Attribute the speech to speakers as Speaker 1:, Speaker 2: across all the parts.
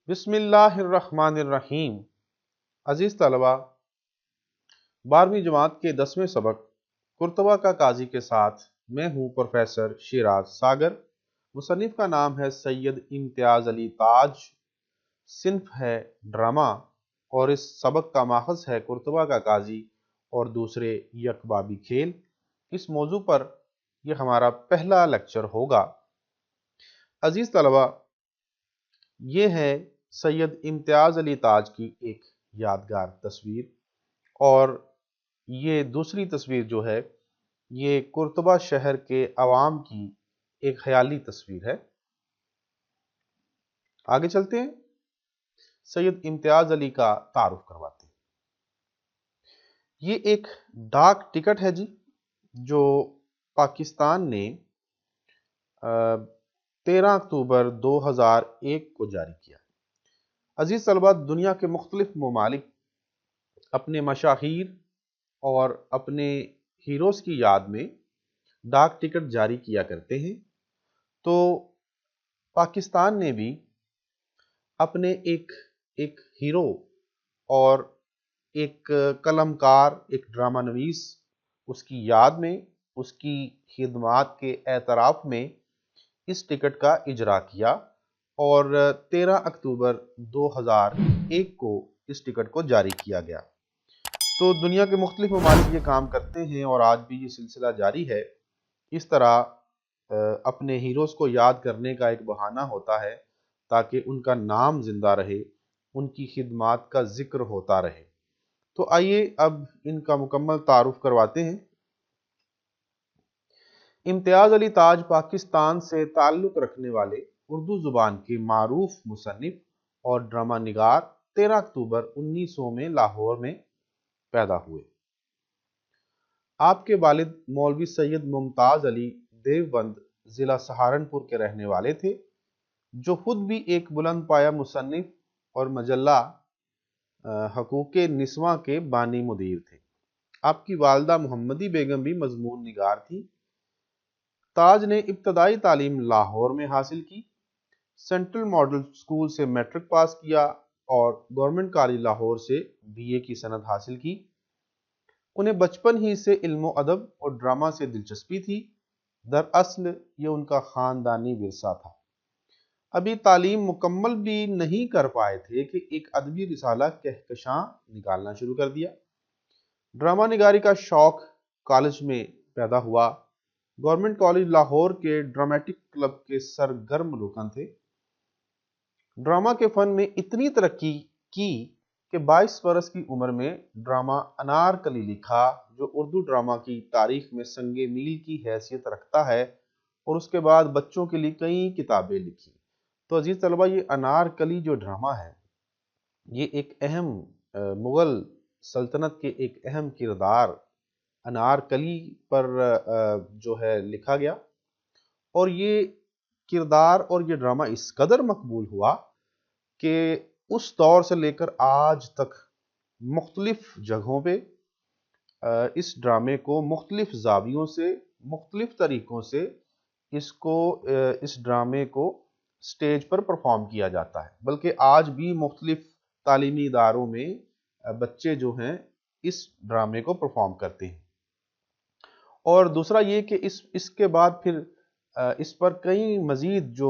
Speaker 1: بسم اللہ الرحمن الرحیم۔ عزیز طلبہ، 12ویں جماعت کے 10ویں سبق قرطبہ کا قاضی کے ساتھ میں ہوں پروفیسر شیراز ساگر۔ مصنف کا نام ہے سید امتیاز علی تاج، صنف ہے ڈرامہ، اور اس سبق کا ماخذ ہے قرطبہ کا قاضی اور دوسرے یکبابی کھیل۔ اس موضوع پر یہ ہمارا پہلا لیکچر ہوگا۔ عزیز طلبہ، یہ ہے سید امتیاز علی تاج کی ایک یادگار تصویر، اور یہ دوسری تصویر جو ہے یہ قرطبہ شہر کے عوام کی ایک خیالی تصویر ہے۔ آگے چلتے ہیں، سید امتیاز علی کا تعارف کرواتے ہیں۔ یہ ایک ڈاک ٹکٹ ہے جو پاکستان نے 13 اکتوبر 2001 کو جاری کیا۔ عزیز طلبہ، دنیا کے مختلف ممالک اپنے مشاہیر اور اپنے ہیروز کی یاد میں ڈاک ٹکٹ جاری کیا کرتے ہیں، تو پاکستان نے بھی اپنے ایک ہیرو اور ایک قلم کار، ایک ڈرامہ نویس، اس کی یاد میں، اس کی خدمات کے اعتراف میں اس ٹکٹ کا اجرا کیا، اور 13 اکتوبر 2001 کو اس ٹکٹ کو جاری کیا گیا۔ تو دنیا کے مختلف ممالک یہ کام کرتے ہیں اور آج بھی یہ سلسلہ جاری ہے۔ اس طرح اپنے ہیروز کو یاد کرنے کا ایک بہانہ ہوتا ہے تاکہ ان کا نام زندہ رہے، ان کی خدمات کا ذکر ہوتا رہے۔ تو آئیے اب ان کا مکمل تعارف کرواتے ہیں۔ امتیاز علی تاج پاکستان سے تعلق رکھنے والے اردو زبان کے معروف مصنف اور ڈرامہ نگار 13 اکتوبر 1900 میں لاہور میں پیدا ہوئے۔ آپ کے والد مولوی سید ممتاز علی دیوبند ضلع سہارنپور کے رہنے والے تھے، جو خود بھی ایک بلند پایہ مصنف اور مجلہ حقوق نسواں کے بانی مدیر تھے۔ آپ کی والدہ محمدی بیگم بھی مضمون نگار تھی۔ تاج نے ابتدائی تعلیم لاہور میں حاصل کی، سینٹرل ماڈل اسکول سے میٹرک پاس کیا اور گورنمنٹ کالج لاہور سے BA کی سند حاصل کی۔ انہیں بچپن ہی سے علم و ادب اور ڈرامہ سے دلچسپی تھی۔ دراصل یہ ان کا خاندانی ورثہ تھا۔ ابھی تعلیم مکمل بھی نہیں کر پائے تھے کہ ایک ادبی رسالہ کہکشاں نکالنا شروع کر دیا۔ ڈرامہ نگاری کا شوق کالج میں پیدا ہوا۔ گورنمنٹ کالج لاہور کے ڈرامٹک کلب کے سرگرم رکن تھے۔ ڈرامہ کے فن میں اتنی ترقی کی کہ 22 برس کی عمر میں ڈرامہ انارکلی لکھا، جو اردو ڈرامہ کی تاریخ میں سنگ میل کی حیثیت رکھتا ہے، اور اس کے بعد بچوں کے لیے کئی کتابیں لکھی۔ تو عزیز طلبہ، یہ انارکلی جو ڈرامہ ہے یہ ایک اہم مغل سلطنت کے ایک اہم کردار انارکلی پر جو ہے لکھا گیا، اور یہ کردار اور یہ ڈرامہ اس قدر مقبول ہوا کہ اس دور سے لے کر آج تک مختلف جگہوں پہ اس ڈرامے کو مختلف زاویوں سے، مختلف طریقوں سے اس ڈرامے کو سٹیج پر پرفارم کیا جاتا ہے، بلکہ آج بھی مختلف تعلیمی اداروں میں بچے جو ہیں اس ڈرامے کو پرفارم کرتے ہیں۔ اور دوسرا یہ کہ اس کے بعد پھر اس پر کئی مزید جو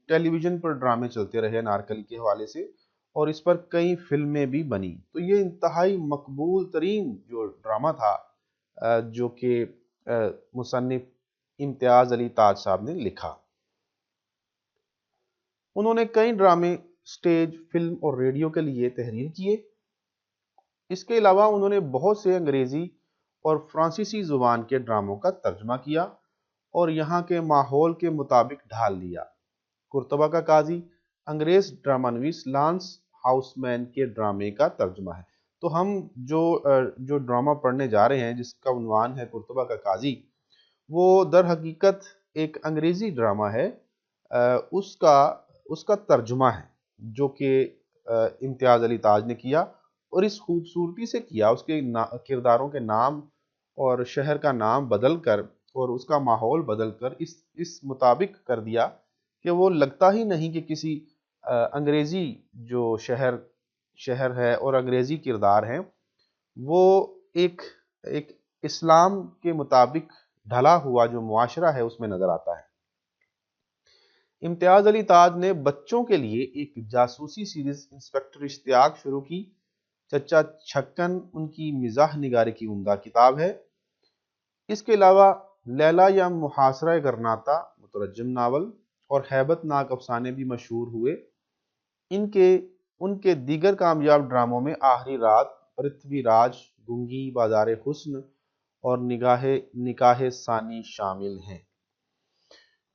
Speaker 1: ٹیلی ویژن پر ڈرامے چلتے رہے انارکلی کے حوالے سے، اور اس پر کئی فلمیں بھی بنی۔ تو یہ انتہائی مقبول ترین جو ڈرامہ تھا جو کہ مصنف امتیاز علی تاج صاحب نے لکھا۔ انہوں نے کئی ڈرامے سٹیج، فلم اور ریڈیو کے لیے تحریر کیے۔ اس کے علاوہ انہوں نے بہت سے انگریزی اور فرانسیسی زبان کے ڈراموں کا ترجمہ کیا اور یہاں کے ماحول کے مطابق ڈھال دیا۔ قرطبہ کا قاضی انگریز ڈرامہ نویس لانس ہاؤس مین کے ڈرامے کا ترجمہ ہے۔ تو ہم جو ڈرامہ پڑھنے جا رہے ہیں جس کا عنوان ہے قرطبہ کا قاضی، وہ در حقیقت ایک انگریزی ڈرامہ ہے، اس کا ترجمہ ہے جو کہ امتیاز علی تاج نے کیا، اور اس خوبصورتی سے کیا، اس کے کرداروں کے نام اور شہر کا نام بدل کر اور اس کا ماحول بدل کر اس مطابق کر دیا کہ وہ لگتا ہی نہیں کہ کسی انگریزی جو شہر ہے اور انگریزی کردار ہیں وہ ایک اسلام کے مطابق ڈھلا ہوا جو معاشرہ ہے اس میں نظر آتا ہے۔ امتیاز علی تاج نے بچوں کے لیے ایک جاسوسی سیریز انسپکٹر اشتیاق شروع کی۔ چچا چھکن ان کی مزاح نگاری کی عمدہ کتاب ہے۔ اس کے علاوہ لیلا یا محاصرہ گرناطہ مترجم ناول اور ہیبت ناک افسانے بھی مشہور ہوئے۔ ان کے دیگر کامیاب ڈراموں میں آخری رات، پرتھوی راج، گنگی، بازار حسن اور نکاح ثانی شامل ہیں۔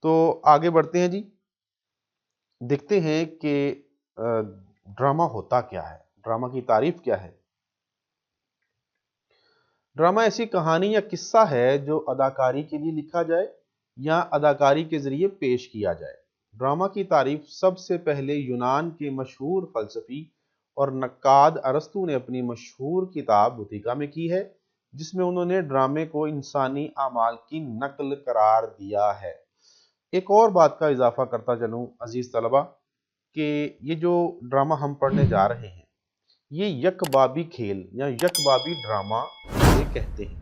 Speaker 1: تو آگے بڑھتے ہیں جی، دیکھتے ہیں کہ ڈرامہ ہوتا کیا ہے، ڈرامہ کی تعریف کیا ہے۔ ڈرامہ ایسی کہانی یا قصہ ہے جو اداکاری کے لیے لکھا جائے یا اداکاری کے ذریعے پیش کیا جائے۔ ڈرامہ کی تعریف سب سے پہلے یونان کے مشہور فلسفی اور نقاد ارسطو نے اپنی مشہور کتاب بوتیکا میں کی ہے، جس میں انہوں نے ڈرامے کو انسانی اعمال کی نقل قرار دیا ہے۔ ایک اور بات کا اضافہ کرتا چلوں عزیز طلبہ کہ یہ جو ڈرامہ ہم پڑھنے جا رہے ہیں یہ یک بابی کھیل یا یک بابی ڈرامہ کہتے ہیں۔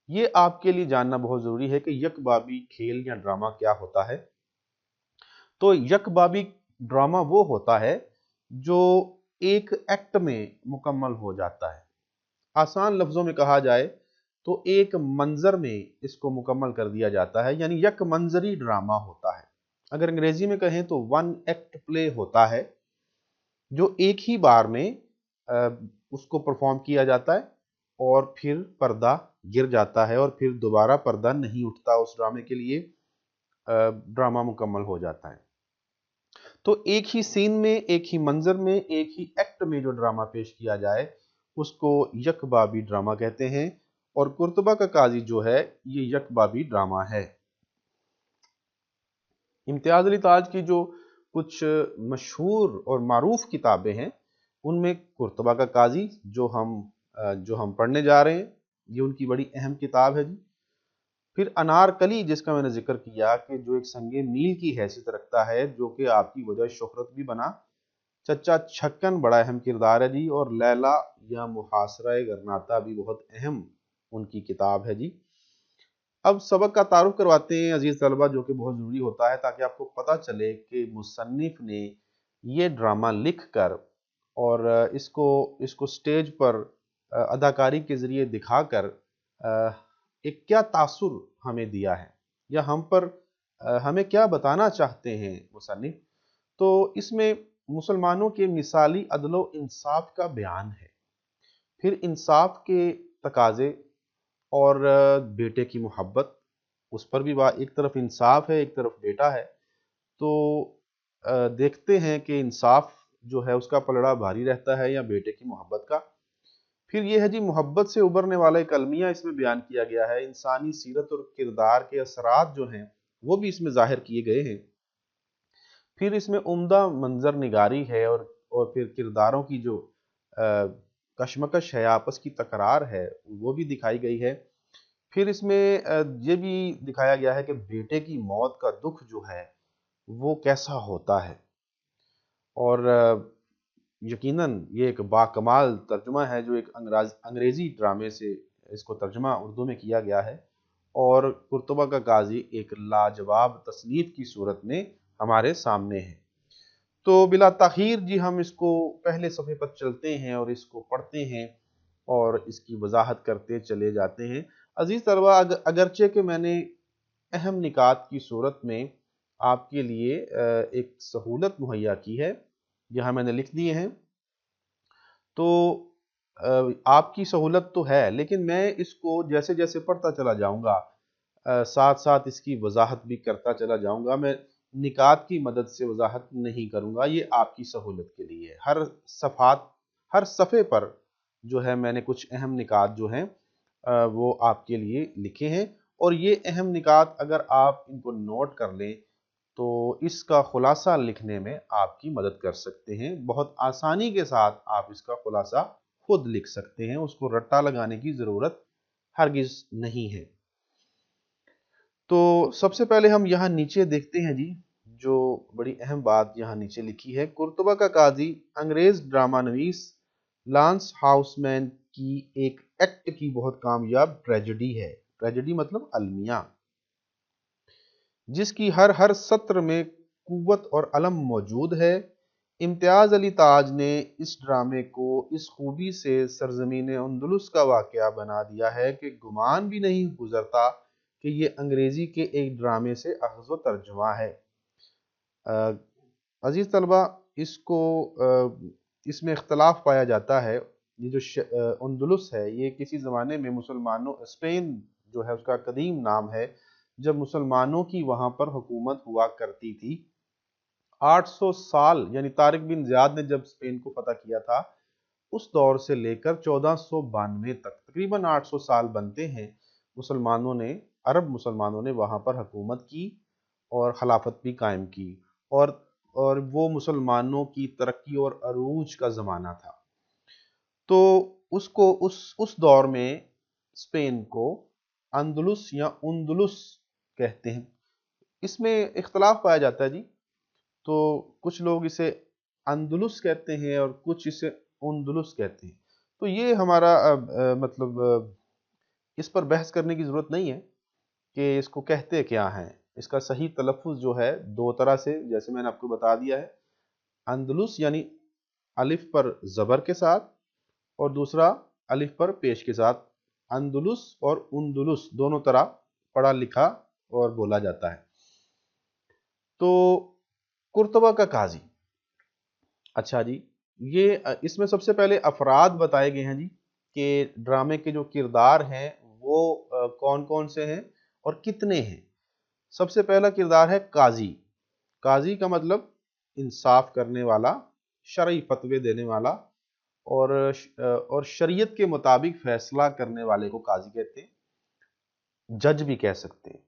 Speaker 1: یہ آپ کے لیے جاننا بہت ضروری ہے کہ یک بابی کھیل یا ڈرامہ کیا ہوتا ہے۔ تو یک بابی ڈرامہ وہ ہوتا ہے جو ایک ایکٹ میں مکمل ہو جاتا ہے۔ آسان لفظوں میں کہا جائے تو ایک منظر میں اس کو مکمل کر دیا جاتا ہے، یعنی یک منظری ڈرامہ ہوتا ہے۔ اگر انگریزی میں کہیں تو ون ایکٹ پلے ہوتا ہے، جو ایک ہی بار میں اس کو پرفارم کیا جاتا ہے اور پھر پردہ گر جاتا ہے اور پھر دوبارہ پردہ نہیں اٹھتا اس ڈرامے کے لیے، ڈرامہ مکمل ہو جاتا ہے۔ تو ایک ہی سین میں، ایک ہی منظر میں، ایک ہی ایکٹ میں جو ڈرامہ پیش کیا جائے اس کو یک بابی ڈرامہ کہتے ہیں، اور قرطبہ کا قاضی جو ہے یہ یک بابی ڈرامہ ہے۔ امتیاز علی تاج کی جو کچھ مشہور اور معروف کتابیں ہیں ان میں قرطبہ کا قاضی جو ہم پڑھنے جا رہے ہیں یہ ان کی بڑی اہم کتاب ہے جی۔ پھر انارکلی جس کا میں نے ذکر کیا کہ جو ایک سنگ میل کی حیثیت رکھتا ہے، جو کہ آپ کی وجہ شہرت بھی بنا۔ چچا چھکن بڑا اہم کردار ہے جی، اور لیلا یا محاصرہ گرناطہ بھی بہت اہم ان کی کتاب ہے جی۔ اب سبق کا تعارف کرواتے ہیں عزیز طلبہ، جو کہ بہت ضروری ہوتا ہے تاکہ آپ کو پتہ چلے کہ مصنف نے یہ ڈرامہ لکھ کر اور اس کو سٹیج پر اداکاری کے ذریعے دکھا کر ایک کیا تاثر ہمیں دیا ہے، یا ہمیں کیا بتانا چاہتے ہیں مصنف۔ تو اس میں مسلمانوں کے مثالی عدل و انصاف کا بیان ہے، پھر انصاف کے تقاضے اور بیٹے کی محبت، اس پر بھی ایک طرف انصاف ہے ایک طرف بیٹا ہے، تو دیکھتے ہیں کہ انصاف جو ہے اس کا پلڑا بھاری رہتا ہے یا بیٹے کی محبت کا۔ پھر یہ ہے جی محبت سے ابھرنے والا ایک المیہ اس میں بیان کیا گیا ہے، انسانی سیرت اور کردار کے اثرات جو ہیں وہ بھی اس میں ظاہر کیے گئے ہیں۔ پھر اس میں عمدہ منظر نگاری ہے اور پھر کرداروں کی جو کشمکش ہے، آپس کی تکرار ہے، وہ بھی دکھائی گئی ہے۔ پھر اس میں یہ بھی دکھایا گیا ہے کہ بیٹے کی موت کا دکھ جو ہے وہ کیسا ہوتا ہے، اور یقیناً یہ ایک باکمال ترجمہ ہے جو ایک انگریزی ڈرامے سے اس کو ترجمہ اردو میں کیا گیا ہے، اور قرطبہ کا قاضی ایک لاجواب تصنیف کی صورت میں ہمارے سامنے ہے۔ تو بلا تاخیر جی ہم اس کو پہلے صفحے پر چلتے ہیں اور اس کو پڑھتے ہیں اور اس کی وضاحت کرتے چلے جاتے ہیں۔ عزیز طلبہ، اگرچہ کہ میں نے اہم نکات کی صورت میں آپ کے لیے ایک سہولت مہیا کی ہے، یہاں میں نے لکھ دیے ہیں، تو آپ کی سہولت تو ہے، لیکن میں اس کو جیسے جیسے پڑھتا چلا جاؤں گا ساتھ ساتھ اس کی وضاحت بھی کرتا چلا جاؤں گا۔ میں نکات کی مدد سے وضاحت نہیں کروں گا، یہ آپ کی سہولت کے لیے ہر صفحے پر جو ہے میں نے کچھ اہم نکات جو ہیں وہ آپ کے لیے لکھے ہیں، اور یہ اہم نکات اگر آپ ان کو نوٹ کر لیں تو اس کا خلاصہ لکھنے میں آپ کی مدد کر سکتے ہیں۔ بہت آسانی کے ساتھ آپ اس کا خلاصہ خود لکھ سکتے ہیں، اس کو رٹا لگانے کی ضرورت ہرگز نہیں ہے۔ تو سب سے پہلے ہم یہاں نیچے دیکھتے ہیں جی، جو بڑی اہم بات یہاں نیچے لکھی ہے، قرطبہ کا قاضی انگریز ڈرامہ نویس لانس ہاؤس مین کی ایک ایکٹ کی بہت کامیاب ٹریجڈی ہے۔ ٹریجڈی مطلب المیہ، جس کی ہر سطر میں قوت اور علم موجود ہے۔ امتیاز علی تاج نے اس ڈرامے کو اس خوبی سے سرزمین اندلس کا واقعہ بنا دیا ہے کہ گمان بھی نہیں گزرتا کہ یہ انگریزی کے ایک ڈرامے سے اخذ و ترجمہ ہے۔ عزیز طلبہ، اس میں اختلاف پایا جاتا ہے۔ یہ جو اندلس ہے، یہ کسی زمانے میں مسلمانوں، اسپین جو ہے اس کا قدیم نام ہے، جب مسلمانوں کی وہاں پر حکومت ہوا کرتی تھی۔ 800 سال یعنی طارق بن زیاد نے جب اسپین کو فتح کیا تھا، اس دور سے لے کر 1492 تک تقریباً 800 سال بنتے ہیں، عرب مسلمانوں نے وہاں پر حکومت کی اور خلافت بھی قائم کی، اور وہ مسلمانوں کی ترقی اور عروج کا زمانہ تھا۔ تو اس دور میں اسپین کو اندلس یا اندلس کہتے ہیں۔ اس میں اختلاف پایا جاتا ہے جی، تو کچھ لوگ اسے اندلس کہتے ہیں اور کچھ اسے اندلس کہتے ہیں۔ تو یہ ہمارا مطلب اس پر بحث کرنے کی ضرورت نہیں ہے کہ اس کو کہتے کیا ہیں۔ اس کا صحیح تلفظ جو ہے دو طرح سے، جیسے میں نے آپ کو بتا دیا ہے، اندلس یعنی الف پر زبر کے ساتھ، اور دوسرا الف پر پیش کے ساتھ۔ اندلس اور اندلس دونوں طرح پڑھا لکھا اور بولا جاتا ہے۔ تو قرطبہ کا قاضی، اچھا جی، اس میں سب سے پہلے افراد بتائے گئے ہیں جی کہ ڈرامے کے جو کردار ہیں وہ کون کون سے ہیں اور کتنے ہیں۔ سب سے پہلا کردار ہے قاضی۔ قاضی کا مطلب انصاف کرنے والا، شرعی فتوے دینے والا، اور شریعت کے مطابق فیصلہ کرنے والے کو قاضی کہتے ہیں، جج بھی کہہ سکتے ہیں۔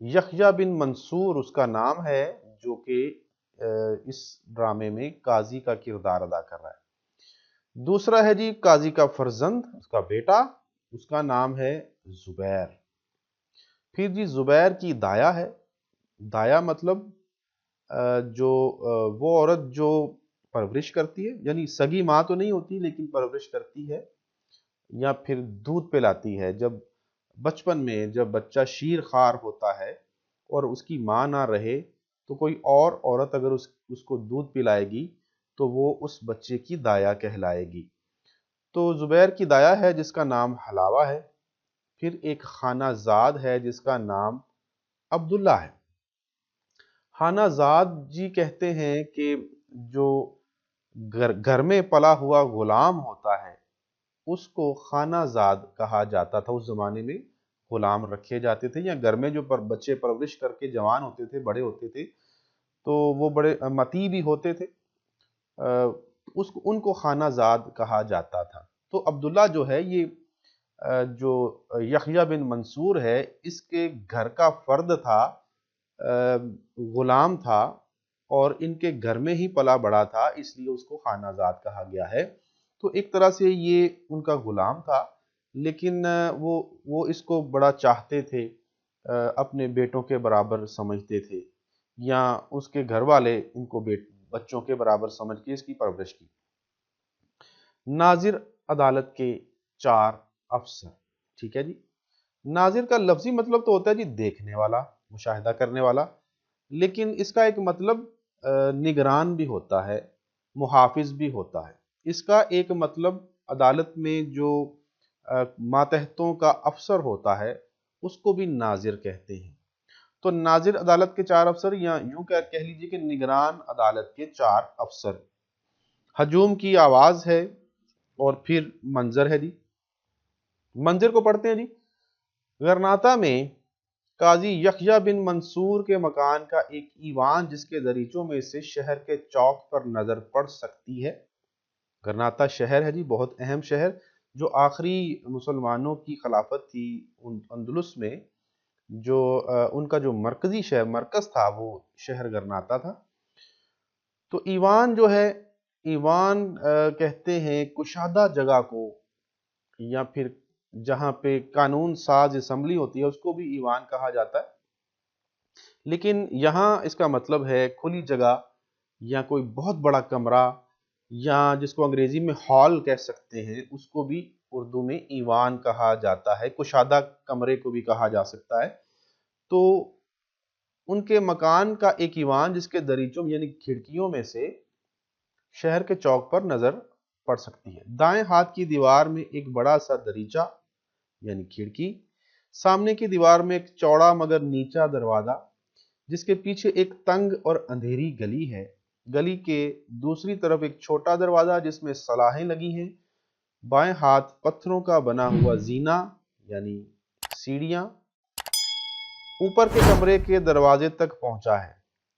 Speaker 1: یحییٰ بن منصور اس کا نام ہے، جو کہ اس ڈرامے میں قاضی کا کردار ادا کر رہا ہے۔ دوسرا ہے جی قاضی کا فرزند، اس کا بیٹا، اس کا نام ہے زبیر۔ پھر جی زبیر کی دایا ہے۔ دایا مطلب وہ عورت جو پرورش کرتی ہے، یعنی سگی ماں تو نہیں ہوتی لیکن پرورش کرتی ہے یا پھر دودھ پلاتی ہے۔ جب بچپن میں جب بچہ شیر خوار ہوتا ہے اور اس کی ماں نہ رہے تو کوئی اور عورت اگر اس کو دودھ پلائے گی تو وہ اس بچے کی دایا کہلائے گی۔ تو زبیر کی دایا ہے جس کا نام حلاوہ ہے۔ پھر ایک خانہ زاد ہے جس کا نام عبداللہ ہے۔ خانہ زاد جی کہتے ہیں کہ جو گھر میں پلا ہوا غلام ہوتا ہے اس کو خانہ زاد کہا جاتا تھا۔ اس زمانے میں غلام رکھے جاتے تھے، یا گھر میں جو بچے پرورش کر کے جوان ہوتے تھے، بڑے ہوتے تھے، تو وہ بڑے متی بھی ہوتے تھے، ان کو خانہ زاد کہا جاتا تھا۔ تو عبداللہ جو ہے، یہ جو یحییٰ بن منصور ہے، اس کے گھر کا فرد تھا، غلام تھا، اور ان کے گھر میں ہی پلا بڑا تھا، اس لیے اس کو خانہ زاد کہا گیا ہے۔ تو ایک طرح سے یہ ان کا غلام تھا، لیکن وہ اس کو بڑا چاہتے تھے، اپنے بیٹوں کے برابر سمجھتے تھے، یا اس کے گھر والے ان کو بچوں کے برابر سمجھ کے اس کی پرورش کی۔ ناظر عدالت کے 4 افسر، ٹھیک ہے جی۔ ناظر کا لفظی مطلب تو ہوتا ہے جی دیکھنے والا، مشاہدہ کرنے والا، لیکن اس کا ایک مطلب نگران بھی ہوتا ہے، محافظ بھی ہوتا ہے۔ اس کا ایک مطلب عدالت میں جو ماتحتوں کا افسر ہوتا ہے اس کو بھی ناظر کہتے ہیں۔ تو ناظر عدالت کے 4 افسر، یا یوں کہہ لیجیے کہ نگران عدالت کے 4 افسر۔ ہجوم کی آواز ہے، اور پھر منظر ہے جی۔ منظر کو پڑھتے ہیں جی۔ غرناطہ میں قاضی یحییٰ بن منصور کے مکان کا ایک ایوان جس کے دریچوں میں سے شہر کے چوک پر نظر پڑ سکتی ہے۔ غرناطہ شہر ہے جی، بہت اہم شہر، جو آخری مسلمانوں کی خلافت تھی اندلس میں، جو ان کا جو مرکزی شہر مرکز تھا وہ شہر غرناطہ تھا۔ تو ایوان جو ہے، ایوان کہتے ہیں کشادہ جگہ کو، یا پھر جہاں پہ قانون ساز اسمبلی ہوتی ہے اس کو بھی ایوان کہا جاتا ہے۔ لیکن یہاں اس کا مطلب ہے کھلی جگہ یا کوئی بہت بڑا کمرہ، یا جس کو انگریزی میں ہال کہہ سکتے ہیں، اس کو بھی اردو میں ایوان کہا جاتا ہے، کشادہ کمرے کو بھی کہا جا سکتا ہے۔ تو ان کے مکان کا ایک ایوان جس کے دریچوں یعنی کھڑکیوں میں سے شہر کے چوک پر نظر پڑ سکتی ہے۔ دائیں ہاتھ کی دیوار میں ایک بڑا سا دریچہ یعنی کھڑکی، سامنے کی دیوار میں ایک چوڑا مگر نیچا دروازہ، جس کے پیچھے ایک تنگ اور اندھیری گلی ہے۔ گلی کے دوسری طرف ایک چھوٹا دروازہ جس میں صلاحیں لگی ہیں۔ بائیں ہاتھ پتھروں کا بنا ہوا زینہ یعنی سیڑھیاں اوپر کے کمرے کے دروازے تک پہنچا ہے۔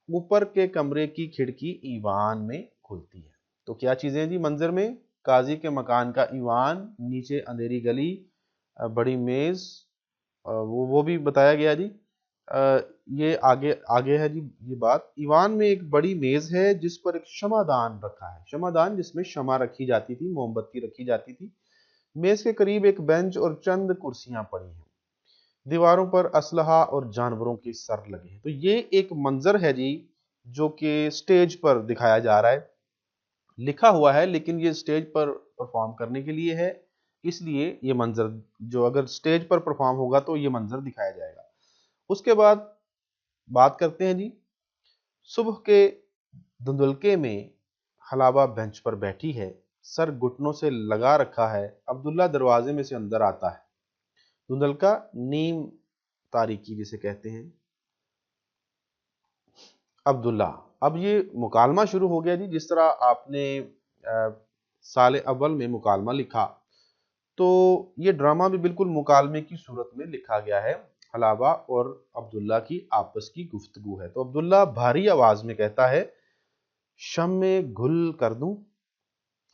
Speaker 1: اوپر کے کمرے کی کھڑکی ایوان میں کھلتی ہے۔ تو کیا چیزیں جی منظر میں؟ قاضی کے مکان کا ایوان، نیچے اندھیری گلی، بڑی میز، وہ بھی بتایا گیا جی۔ یہ آگے ہے جی یہ بات۔ ایوان میں ایک بڑی میز ہے جس پر ایک شمعدان رکھا ہے، شمعدان جس میں شمع رکھی جاتی تھی، موم بتی رکھی جاتی تھی۔ میز کے قریب ایک بینچ اور چند کرسیاں پڑی ہیں۔ دیواروں پر اسلحہ اور جانوروں کے سر لگے ہیں۔ تو یہ ایک منظر ہے جی جو کہ سٹیج پر دکھایا جا رہا ہے، لکھا ہوا ہے لیکن یہ سٹیج پر پرفارم کرنے کے لیے ہے، اس لیے یہ منظر جو اگر سٹیج پر پرفارم ہوگا تو یہ منظر دکھایا جائے گا۔ اس کے بعد بات کرتے ہیں جی صبح کے دھندلکے میں حلابہ بینچ پر بیٹھی ہے، سر گھٹنوں سے لگا رکھا ہے۔ عبداللہ دروازے میں سے اندر آتا ہے۔ دھندلکا نیم تاریکی جسے کہتے ہیں۔ عبداللہ، اب یہ مکالمہ شروع ہو گیا جی۔ جس طرح آپ نے سال اول میں مکالمہ لکھا تو یہ ڈرامہ بھی بالکل مکالمے کی صورت میں لکھا گیا ہے۔ حلابہ اور عبداللہ کی آپس کی گفتگو ہے۔ تو عبداللہ بھاری آواز میں کہتا ہے، شمع گل کر دوں؟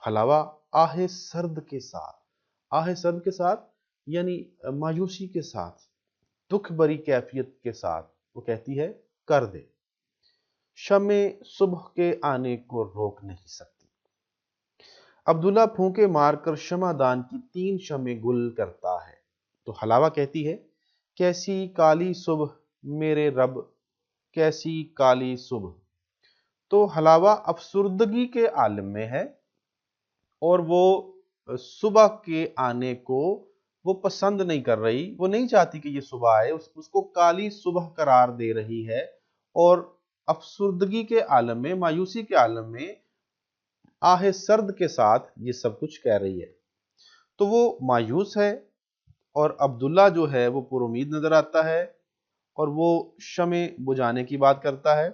Speaker 1: حلابہ آہ سرد کے ساتھ، آہ سرد کے ساتھ یعنی مایوسی کے ساتھ، دکھ بری کیفیت کے ساتھ وہ کہتی ہے کر دے۔ شمع صبح کے آنے کو روک نہیں سکتی۔ عبداللہ پھونکے مار کر شمع دان کی 3 شمع گل کرتا ہے۔ تو حلابہ کہتی ہے، کیسی کالی صبح میرے رب، کیسی کالی صبح۔ تو حلابہ افسردگی کے عالم میں ہے اور وہ صبح کے آنے کو وہ پسند نہیں کر رہی، وہ نہیں چاہتی کہ یہ صبح آئے، اس کو کالی صبح قرار دے رہی ہے اور افسردگی کے عالم میں، مایوسی کے عالم میں آہ سرد کے ساتھ یہ سب کچھ کہہ رہی ہے۔ تو وہ مایوس ہے اور عبداللہ جو ہے وہ پر امید نظر آتا ہے اور وہ شمع بجھانے کی بات کرتا ہے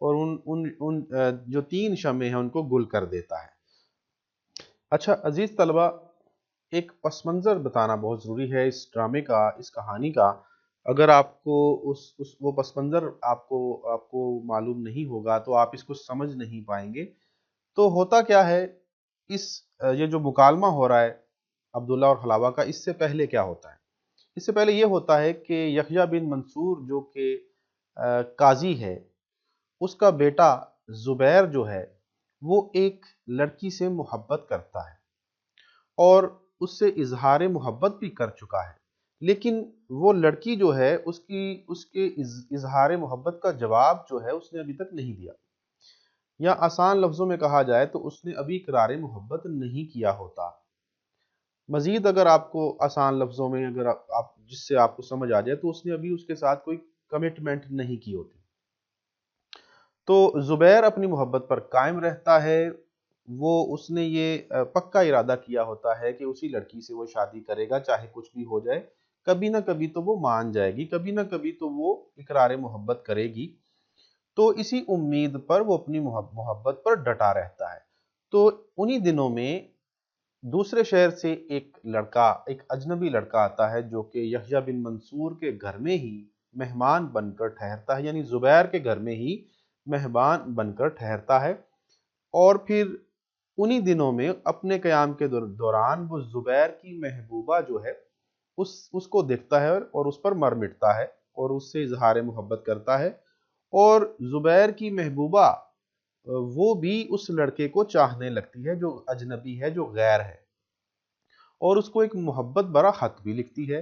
Speaker 1: اور ان جو 3 شمع ہیں ان کو گل کر دیتا ہے۔ اچھا عزیز طلبہ، ایک پس منظر بتانا بہت ضروری ہے اس ڈرامے کا، اس کہانی کا۔ اگر آپ کو وہ پس منظر آپ کو معلوم نہیں ہوگا تو آپ اس کو سمجھ نہیں پائیں گے۔ تو ہوتا کیا ہے، یہ جو مکالمہ ہو رہا ہے عبداللہ اور حلابہ کا، اس سے پہلے کیا ہوتا ہے؟ اس سے پہلے یہ ہوتا ہے کہ یحییٰ بن منصور جو کہ قاضی ہے، اس کا بیٹا زبیر جو ہے وہ ایک لڑکی سے محبت کرتا ہے اور اس سے اظہار محبت بھی کر چکا ہے، لیکن وہ لڑکی جو ہے اس کے اظہار محبت کا جواب جو ہے اس نے ابھی تک نہیں دیا، یا آسان لفظوں میں کہا جائے تو اس نے ابھی اقرار محبت نہیں کیا ہوتا۔ مزید اگر آپ کو آسان لفظوں میں اگر آپ جس سے آپ کو سمجھ آ جائے تو اس نے ابھی اس کے ساتھ کوئی کمٹمنٹ نہیں کی ہوتی۔ تو زبیر اپنی محبت پر قائم رہتا ہے، اس نے یہ پکا ارادہ کیا ہوتا ہے کہ اسی لڑکی سے وہ شادی کرے گا چاہے کچھ بھی ہو جائے، کبھی نہ کبھی تو وہ مان جائے گی، کبھی نہ کبھی تو وہ اقرار محبت کرے گی۔ تو اسی امید پر وہ اپنی محبت پر ڈٹا رہتا ہے۔ تو انہی دنوں میں دوسرے شہر سے ایک اجنبی لڑکا آتا ہے جو کہ یحییٰ بن منصور کے گھر میں ہی مہمان بن کر ٹھہرتا ہے، یعنی زبیر کے گھر میں ہی مہمان بن کر ٹھہرتا ہے، اور پھر انہی دنوں میں اپنے قیام کے دوران وہ زبیر کی محبوبہ جو ہے اس کو دیکھتا ہے اور اس پر مر مٹتا ہے اور اس سے اظہار محبت کرتا ہے، اور زبیر کی محبوبہ وہ بھی اس لڑکے کو چاہنے لگتی ہے جو اجنبی ہے، جو غیر ہے، اور اس کو ایک محبت بھرا خط بھی لکھتی ہے۔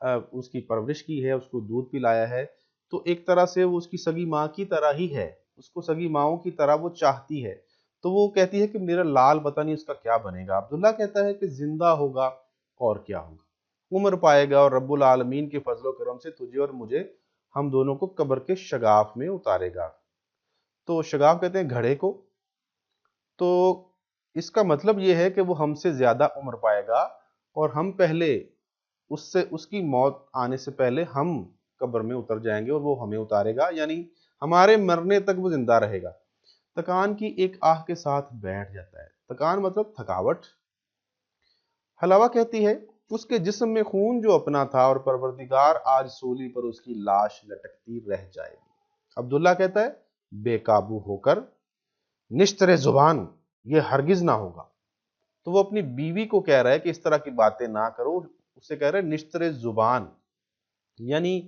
Speaker 1: اس کی پرورش کی ہے، اس کو دودھ پلایا ہے، تو ایک طرح سے وہ اس کی سگی ماں کی طرح ہی ہے، اس کو سگی ماؤں کی طرح وہ چاہتی ہے، تو وہ کہتی ہے کہ میرا لال پتہ نہیں اس کا کیا بنے گا۔ عبداللہ کہتا ہے کہ زندہ ہوگا اور کیا ہوگا، عمر پائے گا اور رب العالمین کے فضل و کرم سے تجھے اور مجھے، ہم دونوں کو قبر کے شگاف میں اتارے گا۔ تو شگاف کہتے ہیں گھڑے کو، تو اس کا مطلب یہ ہے کہ وہ ہم سے زیادہ عمر پائے گا اور ہم پہلے اس کی موت آنے سے پہلے ہم قبر میں اتر جائیں گے اور وہ ہمیں اتارے گا، یعنی ہمارے مرنے تک وہ زندہ رہے گا۔ تکان کی ایک آہ کے ساتھ بیٹھ جاتا ہے، تکان مطلب تھکاوٹ۔ حلاوہ کہتی ہے اس کے جسم میں خون جو اپنا تھا اور پروردگار آج سولی پر اس کی لاش لٹکتی رہ جائے گی۔ عبداللہ کہتا ہے بے قابو ہو کر نشتر زبان، یہ ہرگز نہ ہوگا۔ تو وہ اپنی بیوی کو کہہ رہا ہے کہ اس طرح کی باتیں نہ کرو، اسے کہہ رہے ہیں نشتر زبان، یعنی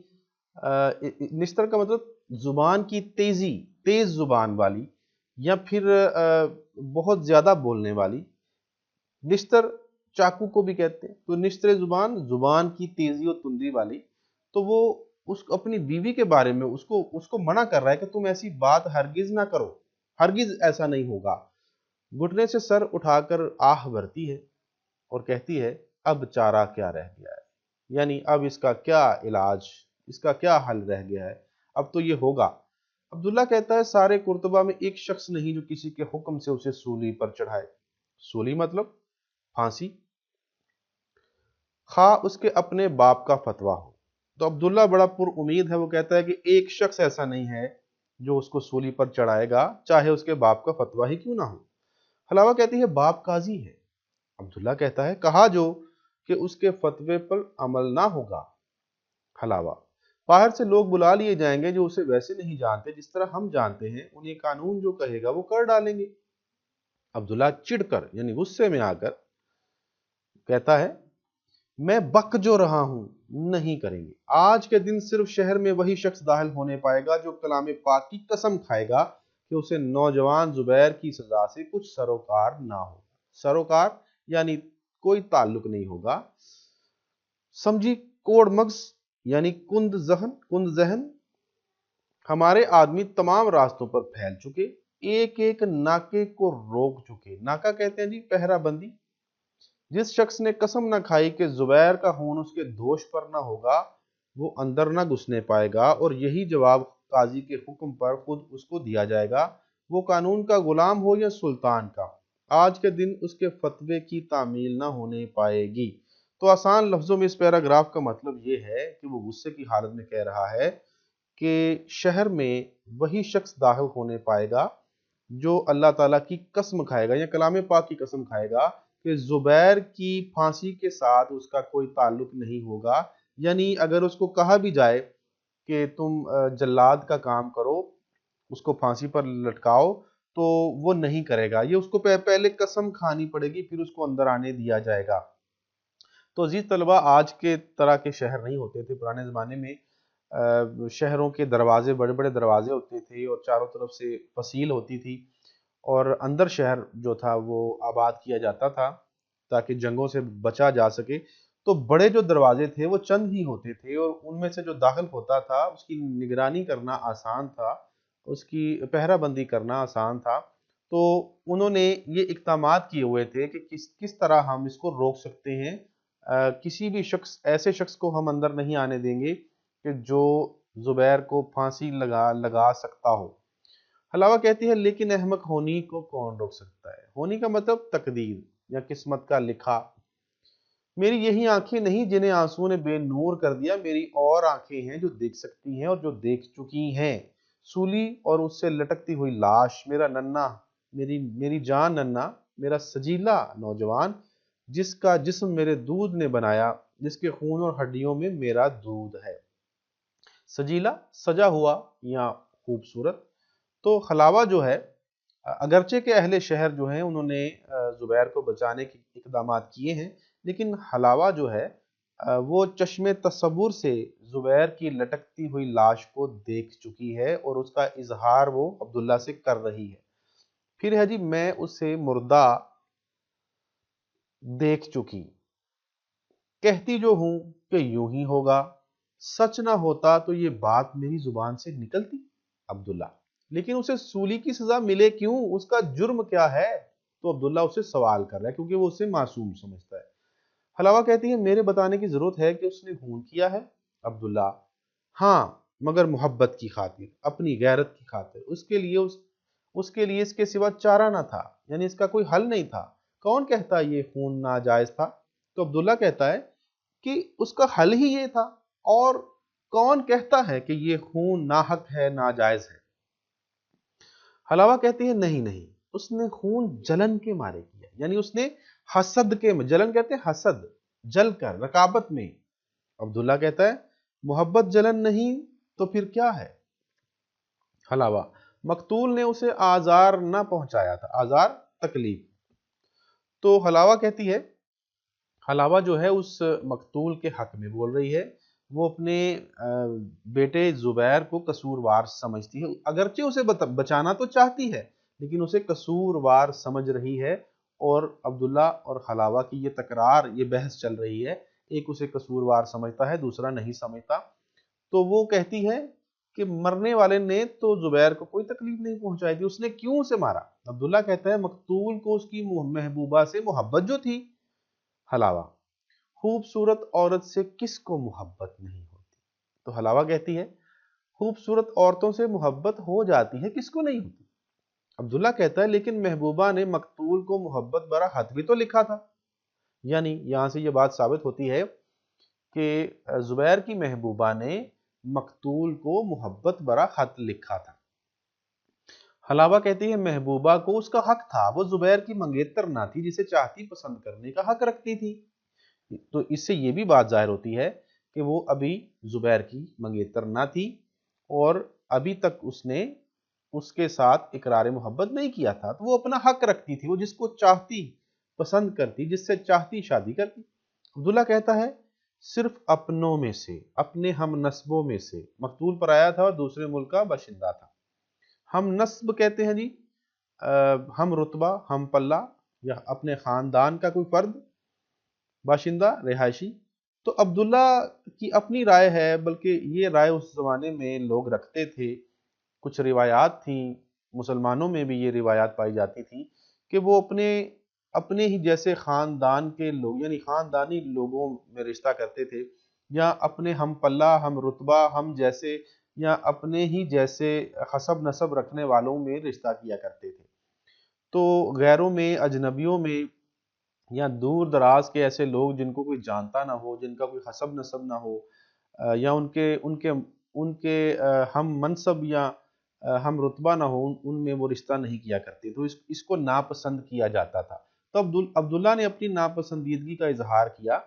Speaker 1: نشتر کا مطلب زبان کی تیزی، تیز زبان والی، یا پھر بہت زیادہ بولنے والی۔ نشتر چاقو کو بھی کہتے ہیں، تو نشتر زبان، زبان کی تیزی اور تندی والی۔ تو وہ اپنی بیوی کے بارے میں اس کو منع کر رہا ہے کہ تم ایسی بات ہرگز نہ کرو، ہرگز ایسا نہیں ہوگا۔ گھٹنے سے سر اٹھا کر آہ بھرتی ہے اور کہتی ہے اب چارہ کیا رہ گیا ہے، یعنی اب اس کا کیا علاج، اس کا کیا حل رہ گیا ہے، اب تو یہ ہوگا۔ عبداللہ کہتا ہے سارے قرطبہ میں ایک شخص نہیں جو کسی کے حکم سے اسے سولی پر چڑھائے۔ سولی مطلب پھانسی، خواہ اس کے اپنے باپ کا فتویٰ ہو۔ تو عبداللہ بڑا پر امید ہے، وہ کہتا ہے کہ ایک شخص ایسا نہیں ہے جو اس کو سولی پر چڑھائے گا، چاہے اس کے باپ کا فتویٰ ہی کیوں نہ ہو۔ حلاوہ کہتی ہے باپ قاضی ہے۔ عبداللہ کہتا ہے کہا جو کہ اس کے فتوے پر عمل نہ ہوگا۔ حلاوہ باہر سے لوگ بلا لیے جائیں گے جو اسے ویسے نہیں جانتے جس طرح ہم جانتے ہیں، انہیں قانون جو کہے گا وہ کر ڈالیں گے۔ عبداللہ چڑھ کر یعنی غصے میں آ کر کہتا ہے میں بک جو رہا ہوں نہیں کریں گے۔ آج کے دن صرف شہر میں وہی شخص داخل ہونے پائے گا جو کلام پاک کی قسم کھائے گا کہ اسے نوجوان زبیر کی سزا سے کچھ سروکار نہ ہوگا۔ سروکار یعنی کوئی تعلق نہیں ہوگا۔ سمجھی کوڑ مغز یعنی کند ذہن۔ ہمارے آدمی تمام راستوں پر پھیل چکے، ایک ایک ناکے کو روک چکے۔ ناکہ کہتے ہیں جی پہرہ بندی۔ جس شخص نے قسم نہ کھائی کہ زبیر کا خون اس کے دوش پر نہ ہوگا، وہ اندر نہ گھسنے پائے گا، اور یہی جواب قاضی کے حکم پر خود اس کو دیا جائے گا، وہ قانون کا غلام ہو یا سلطان کا۔ آج کے دن اس کے فتوے کی تعمیل نہ ہونے پائے گی۔ تو آسان لفظوں میں اس پیراگراف کا مطلب یہ ہے کہ وہ غصے کی حالت میں کہہ رہا ہے کہ شہر میں وہی شخص داخل ہونے پائے گا جو اللہ تعالیٰ کی قسم کھائے گا یا کلام پاک کی قسم کھائے گا کہ زبیر کی پھانسی کے ساتھ اس کا کوئی تعلق نہیں ہوگا، یعنی اگر اس کو کہا بھی جائے کہ تم جلاد کا کام کرو، اس کو پھانسی پر لٹکاؤ، تو وہ نہیں کرے گا، یہ اس کو پہلے قسم کھانی پڑے گی، پھر اس کو اندر آنے دیا جائے گا۔ تو عزیز طلبہ، آج کے طرح کے شہر نہیں ہوتے تھے، پرانے زمانے میں شہروں کے دروازے بڑے بڑے دروازے ہوتے تھے اور چاروں طرف سے فصیل ہوتی تھی، اور اندر شہر جو تھا وہ آباد کیا جاتا تھا تاکہ جنگوں سے بچا جا سکے۔ تو بڑے جو دروازے تھے وہ چند ہی ہوتے تھے، اور ان میں سے جو داخل ہوتا تھا اس کی نگرانی کرنا آسان تھا، اس کی پہرہ بندی کرنا آسان تھا۔ تو انہوں نے یہ اقدامات کیے ہوئے تھے کہ کس طرح ہم اس کو روک سکتے ہیں، کسی بھی ایسے شخص کو ہم اندر نہیں آنے دیں گے کہ جو زبیر کو پھانسی لگا سکتا ہو۔ حلاوہ کہتی ہے لیکن احمق ہونی کو کون روک سکتا ہے؟ ہونی کا مطلب تقدیر یا قسمت کا لکھا۔ میری یہی آنکھیں نہیں جنہیں آنسو نے بے نور کر دیا، میری اور آنکھیں ہیں جو دیکھ سکتی ہیں اور جو دیکھ چکی ہیں۔ سولی اور اس سے لٹکتی ہوئی لاش، میرا ننھا، میری جان ننھا، میرا سجیلا نوجوان، جس کا جسم میرے دودھ نے بنایا، جس کے خون اور ہڈیوں میں میرا دودھ ہے۔ سجیلا سجا ہوا یا خوبصورت۔ تو حلاوہ جو ہے، اگرچہ کہ اہل شہر جو ہیں انہوں نے زبیر کو بچانے کے اقدامات کیے ہیں، لیکن حلاوہ جو ہے وہ چشم تصور سے زبیر کی لٹکتی ہوئی لاش کو دیکھ چکی ہے اور اس کا اظہار وہ عبداللہ سے کر رہی ہے۔ پھر ہے جی میں اسے مردہ دیکھ چکی۔ کہتی جو ہوں کہ یوں ہی ہوگا، سچ نہ ہوتا تو یہ بات میری زبان سے نکلتی۔ عبداللہ: لیکن اسے سولی کی سزا ملے کیوں؟ اس کا جرم کیا ہے؟ تو عبداللہ اسے سوال کر رہا ہے کیونکہ وہ اسے معصوم سمجھتا ہے۔ حلاوہ کہتی ہے میرے بتانے کی ضرورت ہے کہ اس نے خون کیا ہے؟ عبداللہ: ہاں، مگر محبت کی خاطر، اپنی غیرت کی خاطر، اس کے لیے اس کے سوا چارہ نہ تھا، یعنی اس کا کوئی حل نہیں تھا۔ کون کہتا یہ خون ناجائز تھا؟ تو عبداللہ کہتا ہے کہ اس کا حل ہی یہ تھا، اور کون کہتا ہے کہ یہ خون ناحق ہے، ناجائز ہے؟ حلاوہ کہتی ہے نہیں نہیں، اس نے خون جلن کے مارے کیا، یعنی اس نے حسد کے، جلن کہتے ہیں حسد، جل کر، رقابت میں۔ عبداللہ کہتا ہے محبت جلن نہیں تو پھر کیا ہے؟ حلاوہ: مقتول نے اسے آزار نہ پہنچایا تھا، آزار تکلیف۔ تو حلاوہ کہتی ہے، حلاوہ جو ہے اس مقتول کے حق میں بول رہی ہے، وہ اپنے بیٹے زبیر کو قصوروار سمجھتی ہے، اگرچہ اسے بچانا تو چاہتی ہے لیکن اسے قصوروار سمجھ رہی ہے، اور عبداللہ اور حلاوہ کی یہ تکرار، یہ بحث چل رہی ہے، ایک اسے قصوروار سمجھتا ہے، دوسرا نہیں سمجھتا۔ تو وہ کہتی ہے کہ مرنے والے نے تو زبیر کو کوئی تکلیف نہیں پہنچائی تھی، اس نے کیوں اسے مارا؟ عبداللہ کہتا ہے مقتول کو اس کی محبوبہ سے محبت جو تھی۔ حلاوہ: خوبصورت عورت سے کس کو محبت نہیں ہوتی؟ تو حلاوہ کہتی ہے خوبصورت عورتوں سے محبت ہو جاتی ہے، کس کو نہیں ہوتی؟ عبداللہ کہتا ہے لیکن محبوبہ نے مقتول کو محبت برا خط بھی تو لکھا تھا۔ یعنی یہاں سے یہ بات ثابت ہوتی ہے کہ زبیر کی محبوبہ نے مقتول کو محبت برا خط لکھا تھا۔ حلاوہ کہتی ہے محبوبہ کو اس کا حق تھا، وہ زبیر کی منگیتر نہ تھی جسے چاہتی پسند کرنے کا حق رکھتی تھی۔ تو اس سے یہ بھی بات ظاہر ہوتی ہے کہ وہ ابھی زبیر کی منگیتر نہ تھی، اور ابھی تک اس نے اس کے ساتھ اقرار محبت نہیں کیا تھا، تو وہ اپنا حق رکھتی تھی، وہ جس کو چاہتی پسند کرتی، جس سے چاہتی شادی کرتی۔ عبداللہ کہتا ہے صرف اپنوں میں سے، اپنے ہم نسبوں میں سے، مقتول پر آیا تھا اور دوسرے ملک کا باشندہ تھا۔ ہم نسب کہتے ہیں جی ہم رتبہ، ہم پلہ، یا اپنے خاندان کا کوئی فرد، باشندہ، رہائشی۔ تو عبداللہ کی اپنی رائے ہے، بلکہ یہ رائے اس زمانے میں لوگ رکھتے تھے، کچھ روایات تھیں، مسلمانوں میں بھی یہ روایات پائی جاتی تھی کہ وہ اپنے ہی جیسے خاندان کے لوگ، یعنی خاندانی لوگوں میں رشتہ کرتے تھے، یا اپنے ہم پلہ، ہم رتبہ، ہم جیسے، یا اپنے ہی جیسے حسب نسب رکھنے والوں میں رشتہ کیا کرتے تھے۔ تو غیروں میں، اجنبیوں میں، یا دور دراز کے ایسے لوگ جن کو کوئی جانتا نہ ہو، جن کا کوئی حسب نسب نہ ہو، یا ان کے ہم منصب یا ہم رتبہ نہ ہو، ان میں وہ رشتہ نہیں کیا کرتے، تو اس کو ناپسند کیا جاتا تھا۔ تو عبداللہ نے اپنی ناپسندیدگی کا اظہار کیا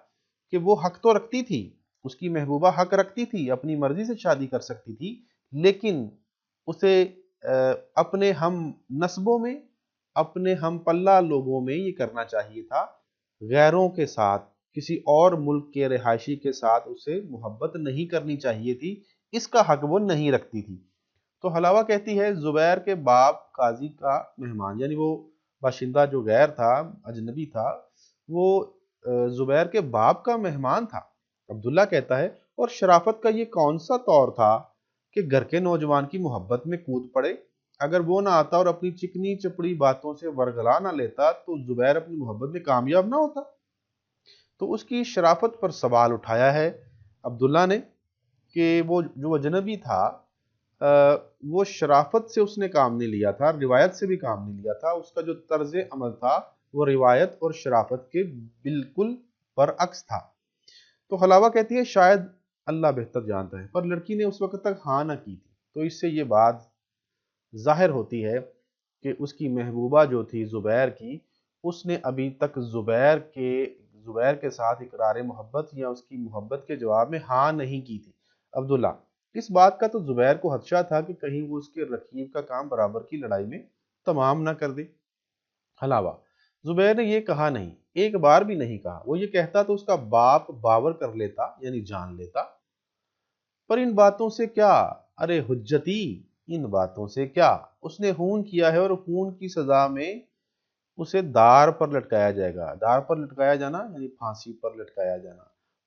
Speaker 1: کہ وہ حق تو رکھتی تھی، اس کی محبوبہ حق رکھتی تھی، اپنی مرضی سے شادی کر سکتی تھی، لیکن اسے اپنے ہم نسبوں میں، اپنے ہم پلہ لوگوں میں یہ کرنا چاہیے تھا، غیروں کے ساتھ، کسی اور ملک کے رہائشی کے ساتھ اسے محبت نہیں کرنی چاہیے تھی، اس کا حق وہ نہیں رکھتی تھی۔ تو حلاوہ کہتی ہے زبیر کے باپ قاضی کا مہمان، یعنی وہ باشندہ جو غیر تھا، اجنبی تھا، وہ زبیر کے باپ کا مہمان تھا۔ عبداللہ کہتا ہے اور شرافت کا یہ کون سا طور تھا کہ گھر کے نوجوان کی محبت میں کود پڑے؟ اگر وہ نہ آتا اور اپنی چکنی چپڑی باتوں سے ورگلا نہ لیتا تو زبیر اپنی محبت میں کامیاب نہ ہوتا۔ تو اس کی شرافت پر سوال اٹھایا ہے عبداللہ نے کہ وہ جو اجنبی تھا، وہ شرافت سے اس نے کام نہیں لیا تھا، روایت سے بھی کام نہیں لیا تھا، اس کا جو طرز عمل تھا وہ روایت اور شرافت کے بالکل برعکس تھا۔ تو حلاوہ کہتی ہے شاید اللہ بہتر جانتا ہے، پر لڑکی نے اس وقت تک ہاں نہ کی تھی۔ تو اس سے یہ بات ظاہر ہوتی ہے کہ اس کی محبوبہ جو تھی زبیر کی، اس نے ابھی تک زبیر کے ساتھ اقرار محبت یا اس کی محبت کے جواب میں ہاں نہیں کی تھی۔ عبداللہ: اس بات کا تو زبیر کو خدشہ تھا کہ کہیں وہ اس کے رقیب کا کام برابر کی لڑائی میں تمام نہ کر دے۔ حلاوہ: زبیر نے یہ کہا نہیں، ایک بار بھی نہیں کہا، وہ یہ کہتا تو اس کا باپ باور کر لیتا، یعنی جان لیتا۔ پر ان باتوں سے کیا؟ ارے حجتی، ان باتوں سے کیا؟ اس نے خون کیا ہے اور خون کی سزا میں اسے دار پر لٹکایا جائے گا۔ دار پر لٹکایا جانا یعنی پھانسی پر لٹکایا جانا۔